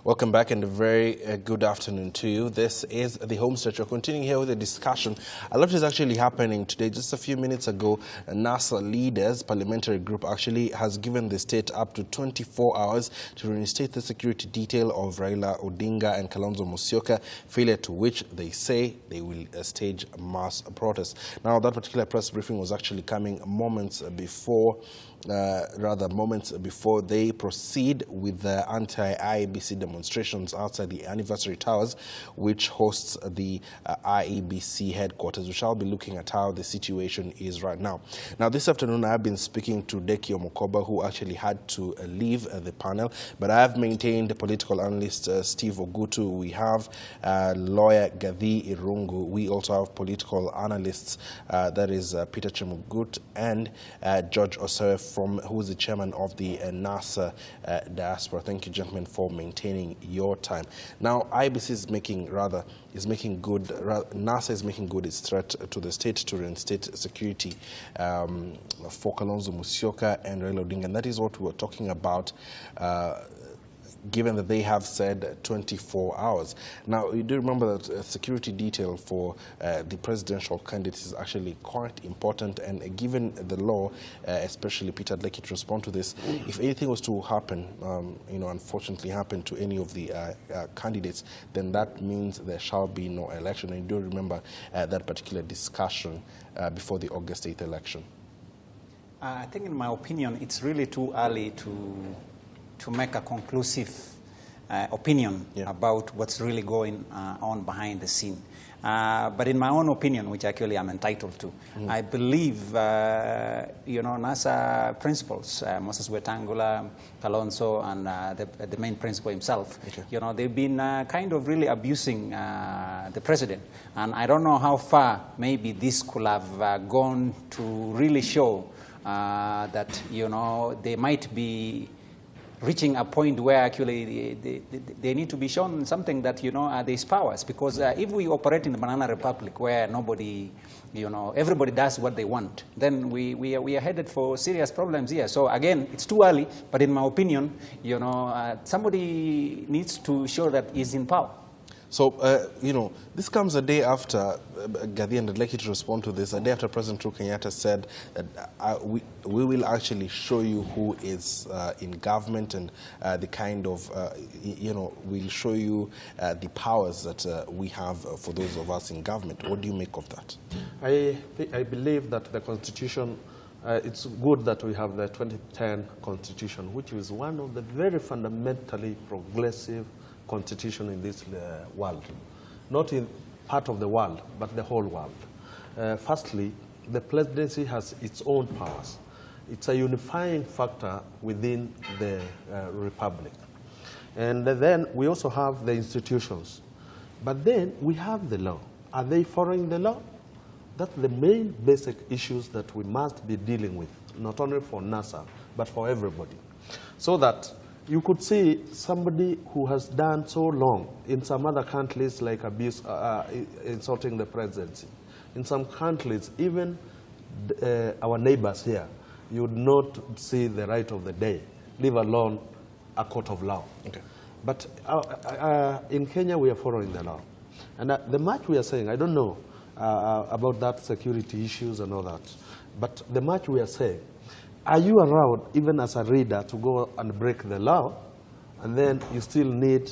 Welcome back and a very good afternoon to you. This is the HomeStretch. We're continuing here with the discussion. A lot is actually happening today. Just a few minutes ago, NASA leaders, parliamentary group, actually has given the state up to 24 hours to reinstate the security detail of Raila Odinga and Kalonzo Musyoka, failure to which they say they will stage mass protests. Now, that particular press briefing was actually coming moments before they proceed with the anti-IEBC demonstrations outside the anniversary towers, which hosts the IEBC headquarters. We shall be looking at how the situation is right now. Now, this afternoon, I have been speaking to Deki Omokoba, who actually had to leave the panel, but I have maintained the political analyst Steve Ogutu. We have lawyer Gathi Irungu. We also have political analysts, that is Peter Chemugut and George Osewe, who is the chairman of the NASA diaspora. Thank you, gentlemen, for maintaining your time. Now, IEBC is making good NASA is making good its threat to the state to reinstate security for Kalonzo Musyoka and Raila Odinga, and that is what we were talking about. Given that they have said 24 hours. Now, you do remember that security detail for the presidential candidates is actually quite important, and given the law, especially Peter, I'd like you to respond to this. If anything was to happen, unfortunately happen to any of the candidates, then that means there shall be no election. And you do remember that particular discussion before the August 8th election. I think, in my opinion, it's really too early to make a conclusive opinion about what's really going on behind the scene. But in my own opinion, which actually I'm entitled to, I believe, NASA principals, Moses Wetangula, Kalonzo, and the main principal himself, they've been kind of really abusing the president. And I don't know how far maybe this could have gone to really show that, they might be reaching a point where actually they need to be shown something that, there's powers. Because if we operate in the Banana Republic where nobody, everybody does what they want, then we are headed for serious problems here. So again, it's too early, but in my opinion, somebody needs to show that he's in power. So, this comes a day after, Gathi, and I'd like you to respond to this, a day after President Uhuru Kenyatta said that we will actually show you who is in government, and the kind of, we'll show you the powers that we have for those of us in government. What do you make of that? I believe that the Constitution, it's good that we have the 2010 Constitution, which is one of the very fundamentally progressive constitution in this world, not in part of the world, but the whole world. Firstly, the presidency has its own powers. It's a unifying factor within the republic. And then we also have the institutions. But then we have the law. Are they following the law? That's the main basic issues that we must be dealing with, not only for NASA, but for everybody. So that you could see somebody who has done so long in some other countries, like abuse, insulting the presidency. In some countries, even our neighbors here, you would not see the right of the day, leave alone a court of law. Okay. But in Kenya, we are following the law. And the much we are saying, I don't know about that security issues and all that, but the much we are saying, are you allowed, even as a reader, to go and break the law, and then you still need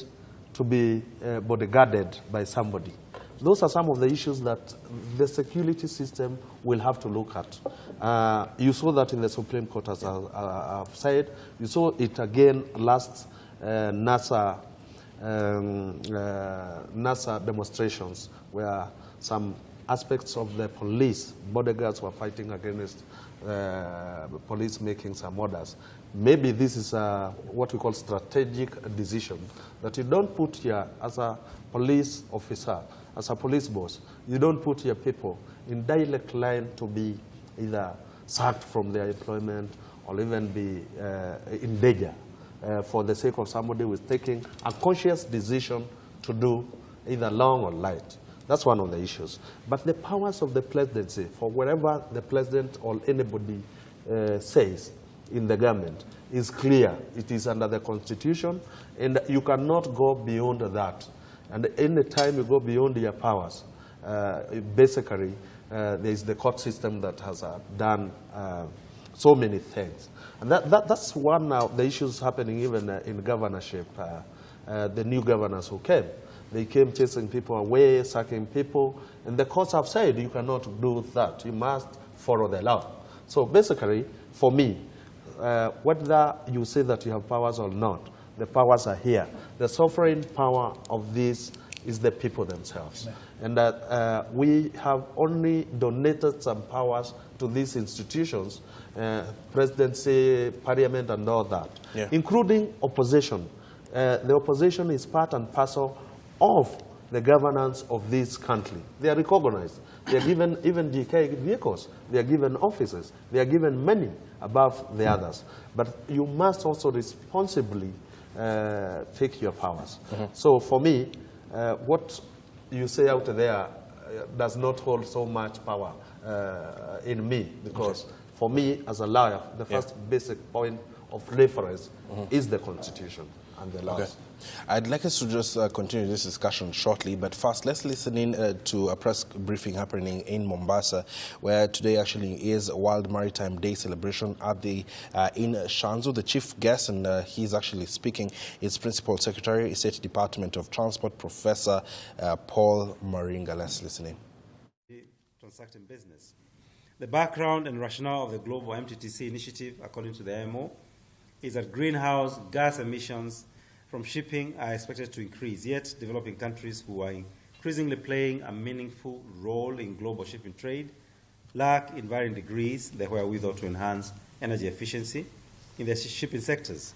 to be bodyguarded by somebody? Those are some of the issues that the security system will have to look at. You saw that in the Supreme Court, as I've said. You saw it again last NASA demonstrations, where some aspects of the police, bodyguards, were fighting against police making some orders. Maybe this is what we call strategic decision, that you don't put here, as a police officer, as a police boss, you don't put your people in direct line to be either sacked from their employment or even be in danger for the sake of somebody who is taking a conscious decision to do either long or light. That's one of the issues. But the powers of the presidency, for whatever the president or anybody says, in the government is clear. It is under the Constitution, and you cannot go beyond that. And any time you go beyond your powers, basically, there is the court system that has done so many things. And that's one of the issues happening even in governorship. The new governors who came, they came chasing people away, sacking people, and the courts have said you cannot do that. You must follow the law. So basically, for me, whether you say that you have powers or not, the powers are here. The sovereign power of this is the people themselves. Yeah. And that we have only donated some powers to these institutions, presidency, parliament, and all that, yeah, including opposition. The opposition is part and parcel of the governance of this country. They are recognized. They are given even DK vehicles. They are given offices. They are given money above the others. But you must also responsibly take your powers. So for me, what you say out there does not hold so much power in me, because for me as a lawyer, the first basic point of reference is the Constitution and the laws. Okay. I'd like us to just continue this discussion shortly, but first let's listen in to a press briefing happening in Mombasa, where today actually is World Maritime Day celebration at the in Shanzu. The chief guest, and he's actually speaking, is Principal Secretary, State Department of Transport, Professor Paul Maringa. Let's listen in. Transacting business. The background and rationale of the global MTTC initiative, according to the IMO, is that greenhouse gas emissions from shipping are expected to increase, yet developing countries who are increasingly playing a meaningful role in global shipping trade lack in varying degrees the wherewithal to enhance energy efficiency in their shipping sectors.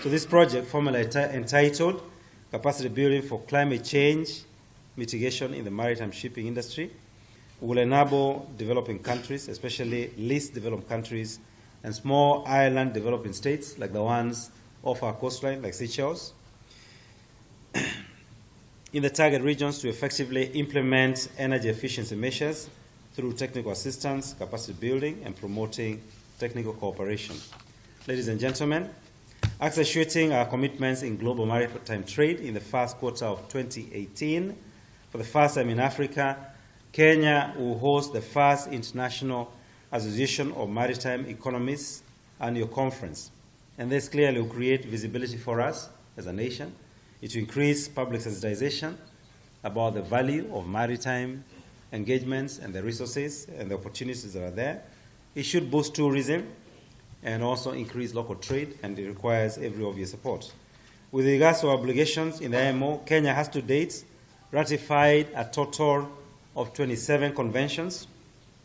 So this project, formally entitled Capacity Building for Climate Change Mitigation in the Maritime Shipping Industry, will enable developing countries, especially least developed countries and small island developing states like the ones off our coastline, like Seychelles, in the target regions to effectively implement energy efficiency measures through technical assistance, capacity building, and promoting technical cooperation. Ladies and gentlemen, accentuating our commitments in global maritime trade in the first quarter of 2018, for the first time in Africa, Kenya will host the first International Association of Maritime Economists annual conference. And this clearly will create visibility for us as a nation. It will increase public sensitization about the value of maritime engagements and the resources and the opportunities that are there. It should boost tourism and also increase local trade, and it requires every of your support. With regards to our obligations in the IMO, Kenya has to date ratified a total of 27 conventions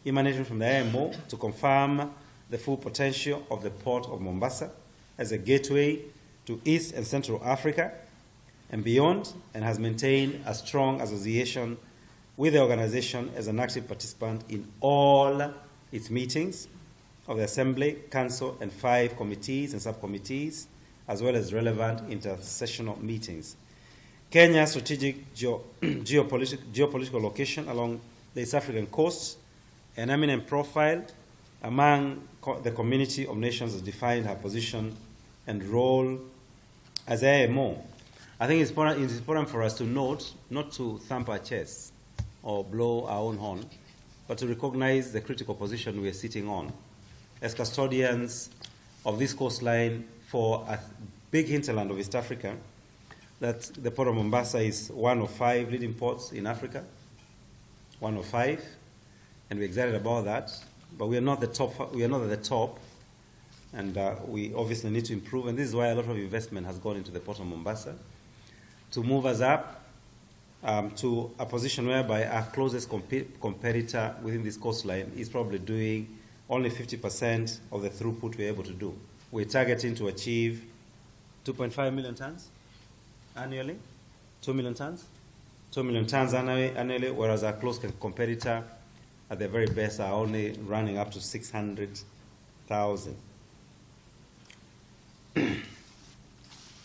emanating from the IMO to confirm the full potential of the port of Mombasa as a gateway to East and Central Africa and beyond, and has maintained a strong association with the organization as an active participant in all its meetings of the Assembly, Council, and 5 committees and subcommittees, as well as relevant intersessional meetings. Kenya's strategic geopolitical location along the East African coast, an eminent profile among the community of nations, has defined her position and role as IMO. I think it's important for us to note, not to thump our chests or blow our own horn, but to recognize the critical position we are sitting on as custodians of this coastline for a big hinterland of East Africa, that the port of Mombasa is one of 5 leading ports in Africa, one of 5, and we're excited about that. But we are not the top. We are not at the top, and we obviously need to improve. And this is why a lot of investment has gone into the port of Mombasa to move us up to a position whereby our closest competitor within this coastline is probably doing only 50% of the throughput we're able to do. We're targeting to achieve 2.5 million tons annually, 2 million tons, 2 million tons annually, whereas our close competitor at the very best are only running up to 600,000.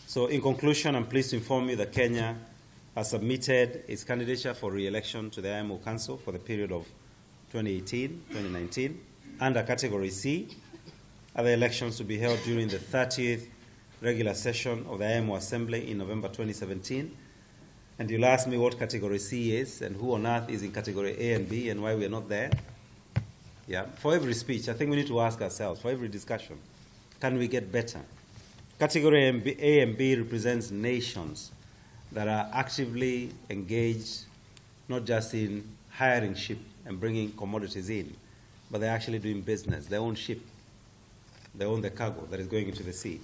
So in conclusion, I'm pleased to inform you that Kenya has submitted its candidature for re-election to the IMO Council for the period of 2018-2019 under Category C other elections to be held during the 30th regular session of the IMO Assembly in November 2017. And you'll ask me what category C is and who on earth is in category A and B and why we are not there. Yeah. For every speech, I think we need to ask ourselves, for every discussion, can we get better? Category A and B represents nations that are actively engaged, not just in hiring ship and bringing commodities in, but they're actually doing business. They own ship. They own the cargo that is going into the sea.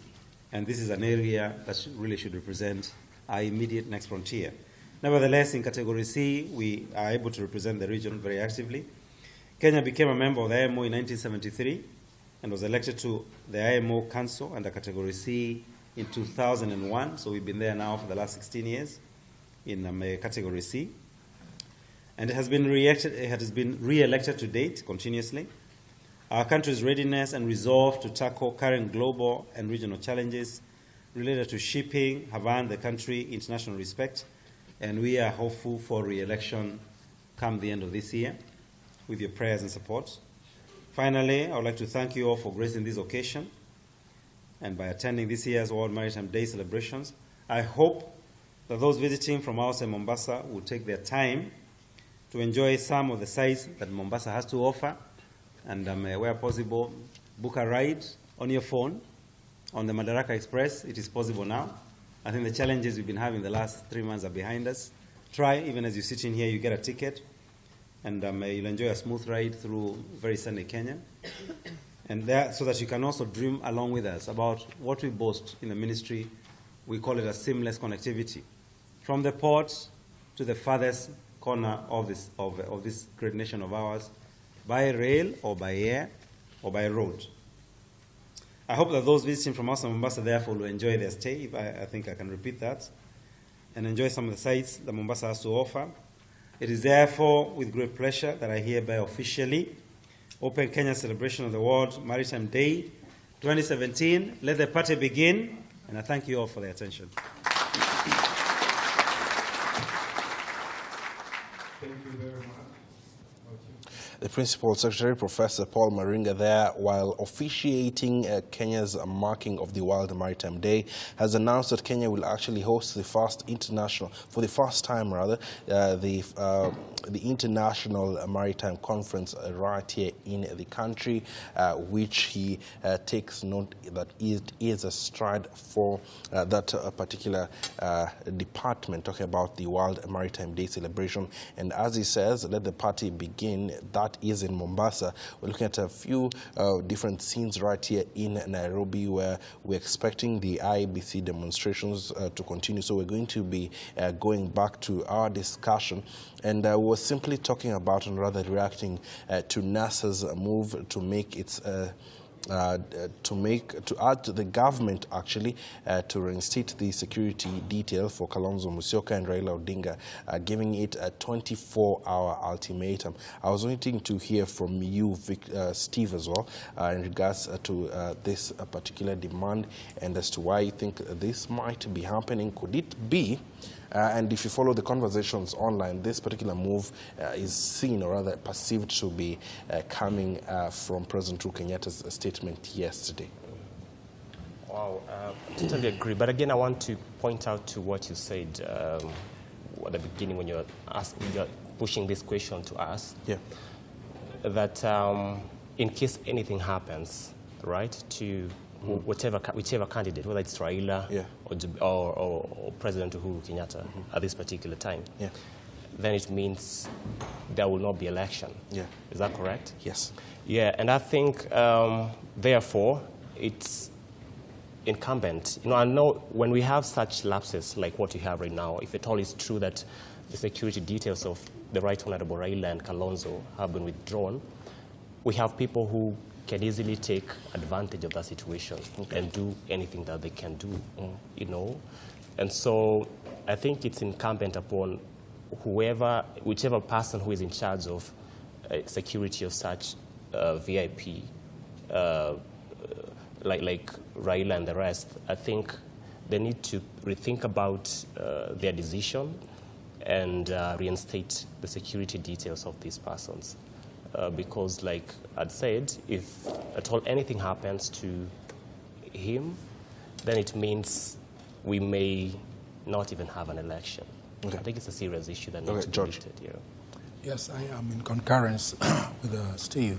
And this is an area that really should represent our immediate next frontier. Nevertheless, in Category C, we are able to represent the region very actively. Kenya became a member of the IMO in 1973 and was elected to the IMO Council under Category C in 2001. So we've been there now for the last 16 years in Category C. And it has been re-elected to date continuously. Our country's readiness and resolve to tackle current global and regional challenges related to shipping have earned the country international respect, and we are hopeful for re-election come the end of this year with your prayers and support. Finally, I would like to thank you all for gracing this occasion and by attending this year's World Maritime Day celebrations. I hope that those visiting from outside Mombasa will take their time to enjoy some of the sights that Mombasa has to offer, and where possible, book a ride on your phone on the Madaraka Express. It is possible now. I think the challenges we've been having the last 3 months are behind us. Try, even as you sit in here, you get a ticket, and you'll enjoy a smooth ride through very sunny Kenya. And there, so that you can also dream along with us about what we boast in the ministry. We call it a seamless connectivity, from the port to the farthest corner of this great nation of ours, by rail or by air or by road. I hope that those visiting from outside Mombasa, therefore, will enjoy their stay, if I think I can repeat that, and enjoy some of the sights that Mombasa has to offer. It is therefore with great pleasure that I hereby officially open Kenya's celebration of the World Maritime Day 2017. Let the party begin, and I thank you all for their attention. Thank you very much. The Principal Secretary, Professor Paul Maringa, there, while officiating Kenya's marking of the World Maritime Day, has announced that Kenya will actually host the first international, for the first time rather, the International Maritime Conference right here in the country, which he takes note that it is a stride for that particular department, talking about the World Maritime Day celebration. And as he says, let the party begin. That is in Mombasa. We're looking at a few different scenes right here in Nairobi, where we're expecting the IEBC demonstrations to continue. So we're going to be going back to our discussion, and we're simply talking about, and rather reacting to NASA's move to make its to add to the government actually to reinstate the security detail for Kalonzo Musyoka and Raila Odinga, giving it a 24-hour ultimatum. I was waiting to hear from you, Steve, as well, in regards to this particular demand and as to why you think this might be happening. Could it be? And if you follow the conversations online, this particular move is seen, or rather perceived to be coming from President Uhuru Kenyatta's statement yesterday. Wow, I totally agree. But again, I want to point out to what you said at the beginning when you're pushing this question to us. Yeah. That in case anything happens, right, to whichever candidate, whether it's Raila or President Uhuru Kenyatta at this particular time, then it means there will not be election. Yeah. Is that correct? Yes. Yeah, and I think, therefore, it's incumbent. I know when we have such lapses like what you have right now, if at all it's true that the security details of the Right Honorable Raila and Kalonzo have been withdrawn, we have people who can easily take advantage of that situation and do anything that they can do, And so I think it's incumbent upon whichever person who is in charge of security of such VIP, like Raila and the rest. I think they need to rethink about their decision and reinstate the security details of these persons. because, like I'd said, if at all anything happens to him, then it means we may not even have an election. Okay. I think it's a serious issue that needs to be lifted here. Yes, I am in concurrence with Steve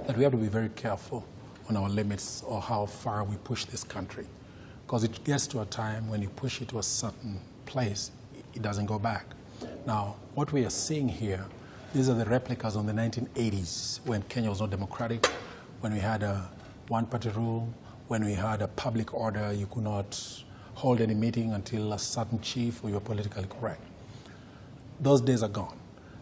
that we have to be very careful on our limits or how far we push this country, because it gets to a time when you push it to a certain place, it doesn't go back. Now, what we are seeing here, these are the replicas on the 1980s when Kenya was not democratic, when we had a one-party rule, when we had a public order, you could not hold any meeting until a certain chief or you were politically correct. Those days are gone.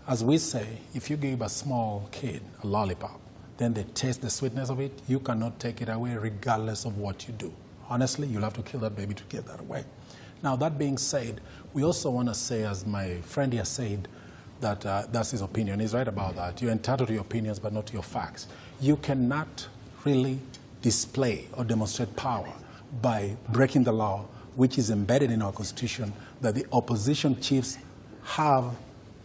As we say, if you give a small kid a lollipop, then they taste the sweetness of it, you cannot take it away regardless of what you do. Honestly, you'll have to kill that baby to get that away. Now, that being said, we also want to say, as my friend here said, that that's his opinion. He's right about that. You're entitled to your opinions, but not to your facts. You cannot really display or demonstrate power by breaking the law, which is embedded in our Constitution, that the opposition chiefs have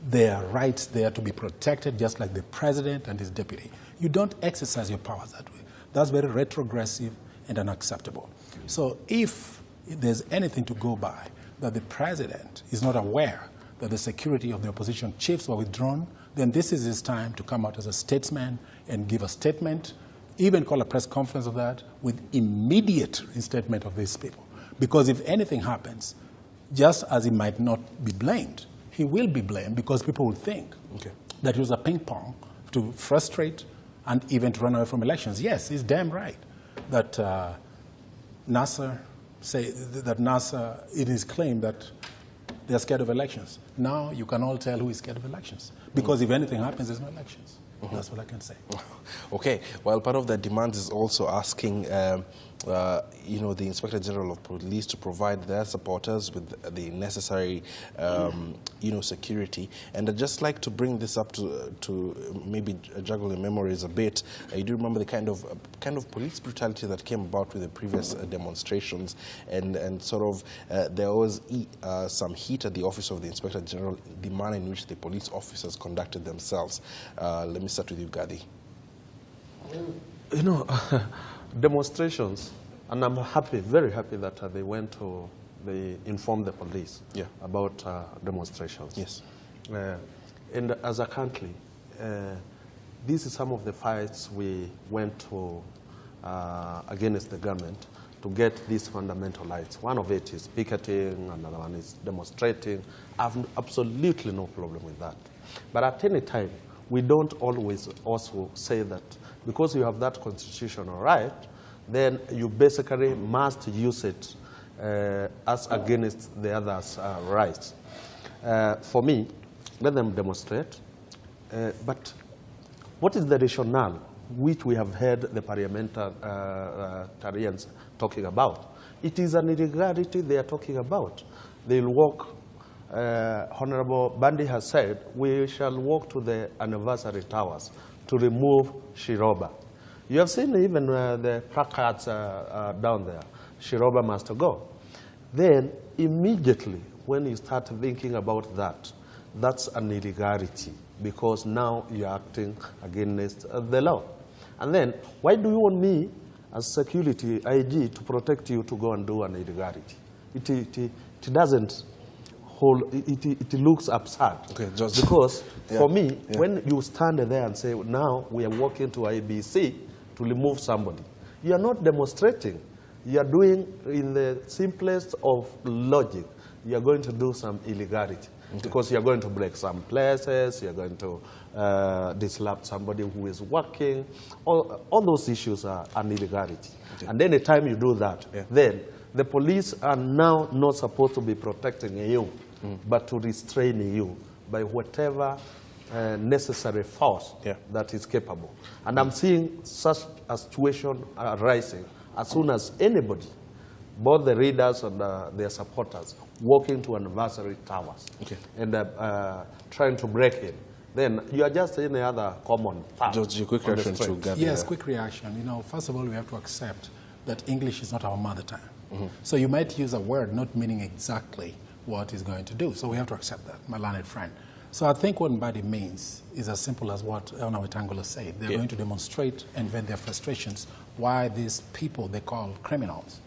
their rights there to be protected, just like the president and his deputy. You don't exercise your powers that way. That's very retrogressive and unacceptable. So if there's anything to go by, that the president is not aware that the security of the opposition chiefs were withdrawn, then this is his time to come out as a statesman and give a statement, even call a press conference of that, with immediate reinstatement of these people. Because if anything happens, just as he might not be blamed, he will be blamed because people will think that he was a ping pong to frustrate and even to run away from elections. Yes, he's damn right that NASA it is claimed that they're scared of elections. Now you can all tell who is scared of elections. Because if anything happens, there's no elections. That's what I can say. Okay. Well, part of the demand is also asking, you know, the Inspector General of Police to provide their supporters with the necessary, you know, security. And I'd just like to bring this up to maybe juggle your memories a bit. You do remember the kind of police brutality that came about with the previous demonstrations, and sort of there was some heat at the office of the Inspector General, the manner in which the police officers conducted themselves. Let me start with you, Gadi. You know, demonstrations, and I'm happy, very happy that they informed the police about demonstrations. Yes. And as a country, this is some of the fights we went to against the government to get these fundamental rights. One of it is picketing, another one is demonstrating. I have absolutely no problem with that. But at any time, we don't always also say that because you have that constitutional right, then you basically must use it as against the others' rights. For me, let them demonstrate. But what is the rationale which we have heard the parliamentarians talking about? It is an irregularity they are talking about. They'll walk. Honorable Bandi has said, we shall walk to the anniversary towers to remove Shiroba. You have seen even the placards down there. Shiroba must go. Then immediately when you start thinking about that, that's an illegality because now you're acting against the law. And then why do you want me as security IG to protect you to go and do an illegality? It doesn't. It looks absurd. Okay, just because for me, when you stand there and say, now we are walking to IEBC to remove somebody, you are not demonstrating. You are doing, in the simplest of logic, you are going to do some illegality. Because you are going to break some places, you are going to disrupt somebody who is working. All those issues are an illegality. And any time you do that, then the police are now not supposed to be protecting you, but to restrain you by whatever necessary force that is capable. And I'm seeing such a situation arising as soon as anybody, both the readers and their supporters, walking to anniversary towers and trying to break in. Then you are just any other common fact. George, quick reaction to Gabby. Yes, quick reaction. You know, first of all, we have to accept that English is not our mother tongue. So you might use a word not meaning exactly what it's going to do. So we have to accept that, my learned friend. So I think what Mbadi means is as simple as what Elna Wetangula said. They're going to demonstrate and vent their frustrations why these people they call criminals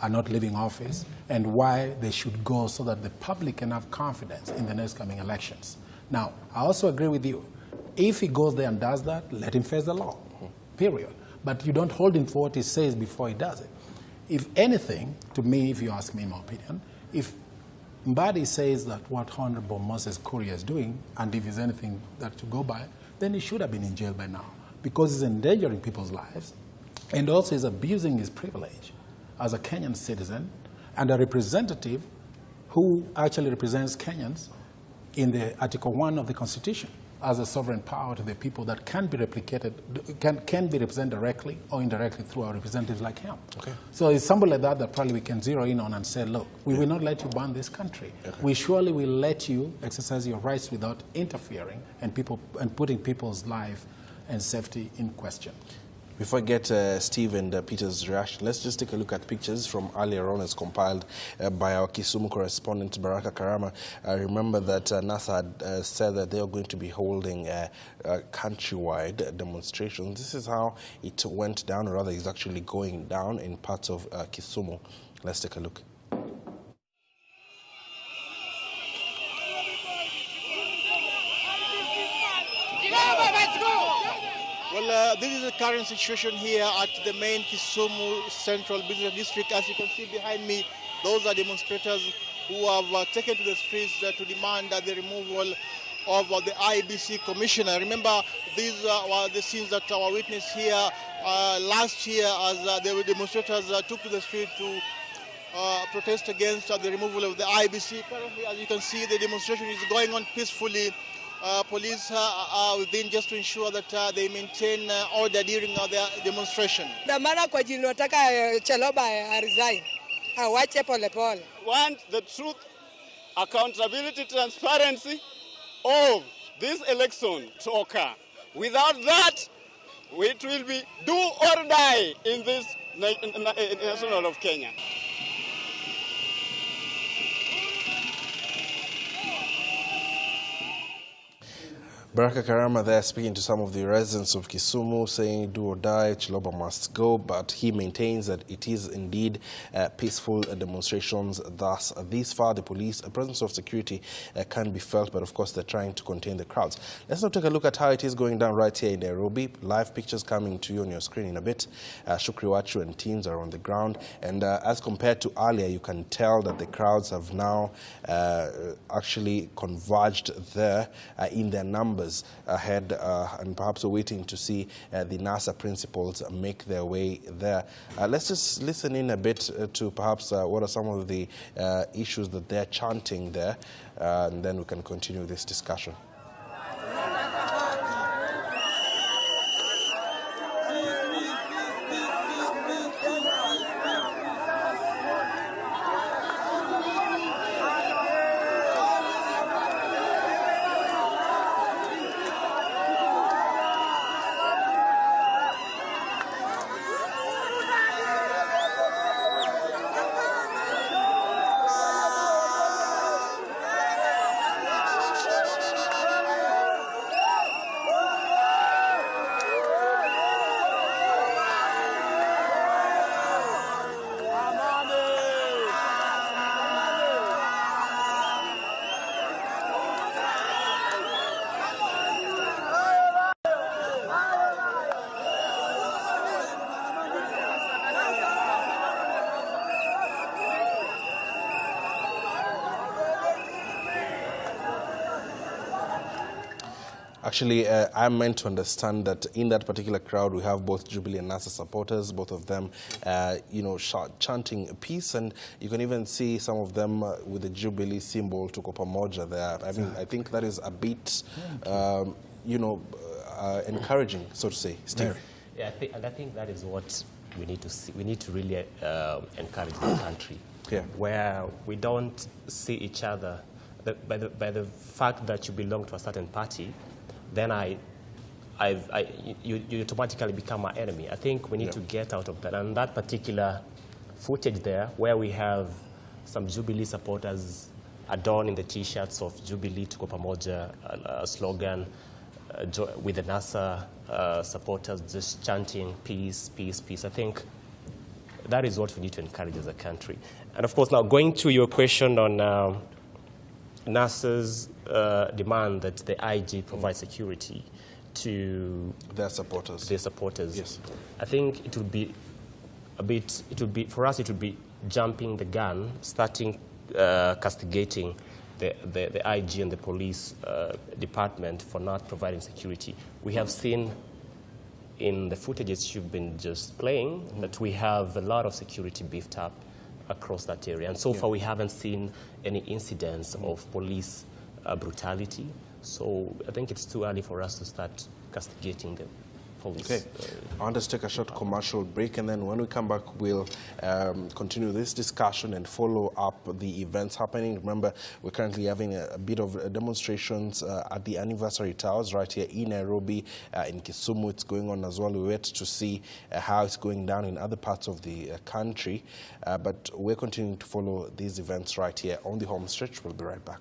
are not leaving office and why they should go so that the public can have confidence in the next coming elections. Now, I also agree with you. If he goes there and does that, let him face the law, period. But you don't hold him for what he says before he does it. If anything, to me, if you ask me my opinion, if Mbadi says that what Honorable Moses Kuria is doing, and if there's anything that to go by, then he should have been in jail by now because he's endangering people's lives and also he's abusing his privilege as a Kenyan citizen and a representative who actually represents Kenyans in the Article 1 of the Constitution as a sovereign power to the people that can be replicated, can be represented directly or indirectly through our representatives like him. Okay. So it's somebody like that probably we can zero in on and say, look, we will not let you ban this country. Okay. We surely will let you exercise your rights without interfering and putting people's life and safety in question. Before I get Steve and Peter's reaction, let's just take a look at pictures from earlier on as compiled by our Kisumu correspondent, Baraka Karama. Remember that NASA had said that they are going to be holding countrywide demonstrations. This is how it went down, or rather is actually going down in parts of Kisumu. Let's take a look. Well, this is the current situation here at the main Kisumu Central Business District. As you can see behind me, those are demonstrators who have taken to the streets to demand the removal of the IEBC commissioner. Remember, these were the scenes that were witnessed here last year as the demonstrators took to the street to protest against the removal of the IEBC. Currently, as you can see, the demonstration is going on peacefully. Police are within just to ensure that they maintain order during their demonstration. Damana kwa jini nataka Cheloba resign. Awache pole pole. Want the truth, accountability, transparency of this election to occur. Without that, it will be do or die in this national of Kenya. Baraka Karama there speaking to some of the residents of Kisumu saying do or die, Chiloba must go, but he maintains that it is indeed peaceful demonstrations. Thus, this far the police presence of security can be felt, but of course they're trying to contain the crowds. Let's now take a look at how it is going down right here in Nairobi. Live pictures coming to you on your screen in a bit. Shukri Wachu and teams are on the ground, and as compared to earlier, you can tell that the crowds have now actually converged there in their numbers ahead and perhaps waiting to see the NASA principals make their way there. Let's just listen in a bit to perhaps what are some of the issues that they're chanting there, and then we can continue this discussion. Actually, I'm meant to understand that in that particular crowd, we have both Jubilee and NASA supporters, both of them, chanting peace, and you can even see some of them with the Jubilee symbol, Tuko Pamoja there. I mean, I think that is a bit, encouraging, so to say. Steve? Yeah, I think that is what we need to see. We need to really encourage the country, where we don't see each other by the fact that you belong to a certain party. Then you automatically become our enemy. I think we need to get out of that. And that particular footage there, where we have some Jubilee supporters adorn in the T-shirts of Jubilee Tuko Pamoja slogan with the NASA supporters just chanting peace, peace, peace. I think that is what we need to encourage as a country. And of course, now going to your question on NASA's demand that the IG provide security to their supporters. Yes. I think it would be for us, it would be jumping the gun, starting castigating the IG and the police department for not providing security. We have seen in the footages you've been just playing that we have a lot of security beefed up across that area. And so far we haven't seen any incidents of police brutality. So I think it's too early for us to start castigating the police. Okay, I want us to take a short commercial break, and then when we come back, we'll continue this discussion and follow up the events happening. Remember, we're currently having a bit of demonstrations at the anniversary towers right here in Nairobi, in Kisumu. It's going on as well. We wait to see how it's going down in other parts of the country, but we're continuing to follow these events right here on the home stretch. We'll be right back.